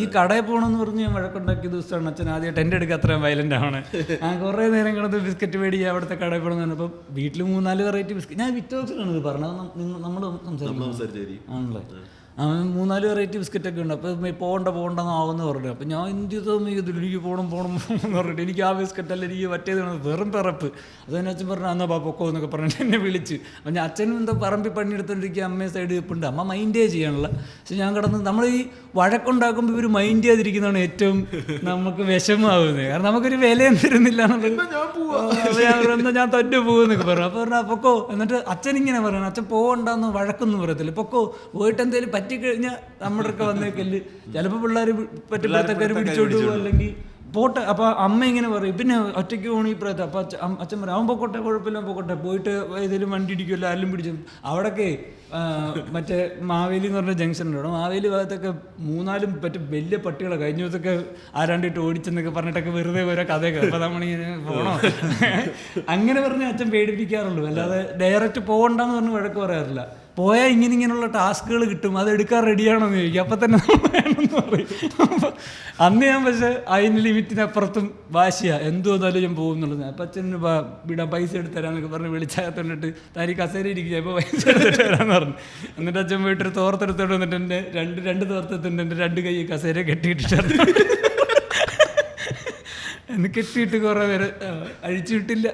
ഈ കടയിൽ പോകണമെന്ന് പറഞ്ഞ് ഞാൻ വഴക്കുണ്ടാക്കിയ ദിവസമാണ് അച്ഛൻ ആദ്യമായിട്ട് എൻ്റെ അടുക്ക് അത്രയും വയലൻ്റ് ആണ്. ഞാൻ കുറേ നേരം കിടന്ന് ബിസ്ക്കറ്റ് മേടിക്കുക അവിടുത്തെ കടയിൽ പോകണമെന്ന് പറഞ്ഞപ്പോൾ വീട്ടിൽ 3-4 വെറൈറ്റി ബിസ്ക്കറ്റ്, ഞാൻ വിറ്റോസിലാണ് ഇത് പറഞ്ഞത്, നമ്മൾ സംസാരിക്കുന്നത് ആണല്ലേ. 3-4 വെറൈറ്റി ബിസ്ക്കറ്റൊക്കെ ഉണ്ട്. അപ്പോൾ പോകണ്ടെന്നാവുമെന്ന് പറഞ്ഞു. അപ്പോൾ ഞാൻ എന്ത് തോന്നിയതില്ല, എനിക്ക് പോകണം എന്ന് പറഞ്ഞിട്ട് എനിക്ക് ആ ബിസ്ക്കറ്റല്ല എനിക്ക് മറ്റേത് വെറും പിറപ്പ്. അത് തന്നെ അച്ഛൻ പറഞ്ഞു എന്നാൽ പൊക്കോ എന്നൊക്കെ പറഞ്ഞിട്ട് എന്നെ വിളിച്ച്. അപ്പം ഞാൻ അച്ഛനും എന്താ പറമ്പിൽ പണിയെടുത്തോണ്ടിരിക്കുക, അമ്മയെ സൈഡ് വെപ്പുണ്ട്, അമ്മ മൈൻഡേ ചെയ്യാനുള്ള. പക്ഷെ ഞാൻ കിടന്ന് നമ്മൾ ഈ വഴക്കുണ്ടാക്കുമ്പോൾ ഇവർ മൈൻഡ് ചെയ്തിരിക്കുന്നതാണ് ഏറ്റവും നമുക്ക് വിഷമമാകുന്നത്. കാരണം നമുക്കൊരു വിലയും തരുന്നില്ല എന്നുള്ളത്. ഞാൻ തന്നെ പോകുമെന്നൊക്കെ പറഞ്ഞു. അപ്പോൾ പറഞ്ഞാൽ പൊക്കോ. എന്നിട്ട് അച്ഛൻ ഇങ്ങനെ പറയണം, അച്ഛൻ പോകണ്ടെന്ന് വഴക്കൊന്നും പറയത്തില്ല, പൊക്കോ പോയിട്ട് എന്തെങ്കിലും പറ്റിക്കഴിഞ്ഞാൽ നമ്മുടെ ഒക്കെ വന്നേക്കല്ല്. ചിലപ്പോൾ പിള്ളേർ പറ്റുമ്പോഴത്തേക്ക് പിടിച്ചോട്ട് പോകും, അല്ലെങ്കിൽ പോട്ടെ. അപ്പോൾ അമ്മ ഇങ്ങനെ പറയും പിന്നെ ഒറ്റയ്ക്ക് പോകണം ഈ പ്രായത്തിൽ. അപ്പോൾ അച്ഛൻ പറയും അവൻ പൊക്കോട്ടെ, കുഴപ്പമില്ല പൊക്കോട്ടെ, പോയിട്ട് ഏതെങ്കിലും വണ്ടി ഇടിക്കുമല്ലോ ആരും പിടിച്ചു. അവിടെയൊക്കെ മറ്റേ മാവേലി എന്ന് പറഞ്ഞ ജംഗ്ഷൻ ഉണ്ട്, അവിടെ മാവേലി ഭാഗത്തൊക്കെ 3-4 മറ്റേ വലിയ പട്ടികളെ കഴിഞ്ഞ ദിവസമൊക്കെ ആരാണ്ടിട്ട് ഓടിച്ചെന്നൊക്കെ പറഞ്ഞിട്ടൊക്കെ വെറുതെ ഓരോ കഥയൊക്കെ. അപ്പോൾ നമ്മളിങ്ങനെ പോകണോ അങ്ങനെ പറഞ്ഞ് അച്ഛൻ പേടിപ്പിക്കാറുള്ളൂ, അല്ലാതെ ഡയറക്റ്റ് പോകണ്ടെന്ന് പറഞ്ഞ് വഴക്ക് പറയാറില്ല. പോയാൽ ഇങ്ങനെയുള്ള ടാസ്കുകൾ കിട്ടും, അത് എടുക്കാൻ റെഡിയാണോന്ന് ചോദിക്കും. അപ്പം തന്നെ വേണമെന്ന് പറയും. അപ്പം അന്ന് ഞാൻ പക്ഷേ അതിന് ലിമിറ്റിനപ്പുറത്തും വാശിയാണ്, എന്തു വന്നാലും ഞാൻ പോകുന്നുള്ളത്. അപ്പം അച്ഛന് വിടാം പൈസ എടുത്ത് തരാമെന്നൊക്കെ പറഞ്ഞ് വിളിച്ചകത്തോണ്ടിട്ട് താരി കസേര ഇരിക്കുക, അപ്പോൾ പൈസ എടുത്തിട്ട് തരാമെന്ന് പറഞ്ഞു. എന്നിട്ട് അച്ഛൻ പോയിട്ടൊരു തോർത്തെടുത്തോണ്ട് വന്നിട്ട് എൻ്റെ രണ്ട് തോർത്തെടുത്തിട്ട് എൻ്റെ 2 കൈ കസേര കെട്ടിയിട്ടിട്ടാണ്. എന്ന് കെട്ടിയിട്ട് കുറേ പേര് അഴിച്ചു വിട്ടില്ല.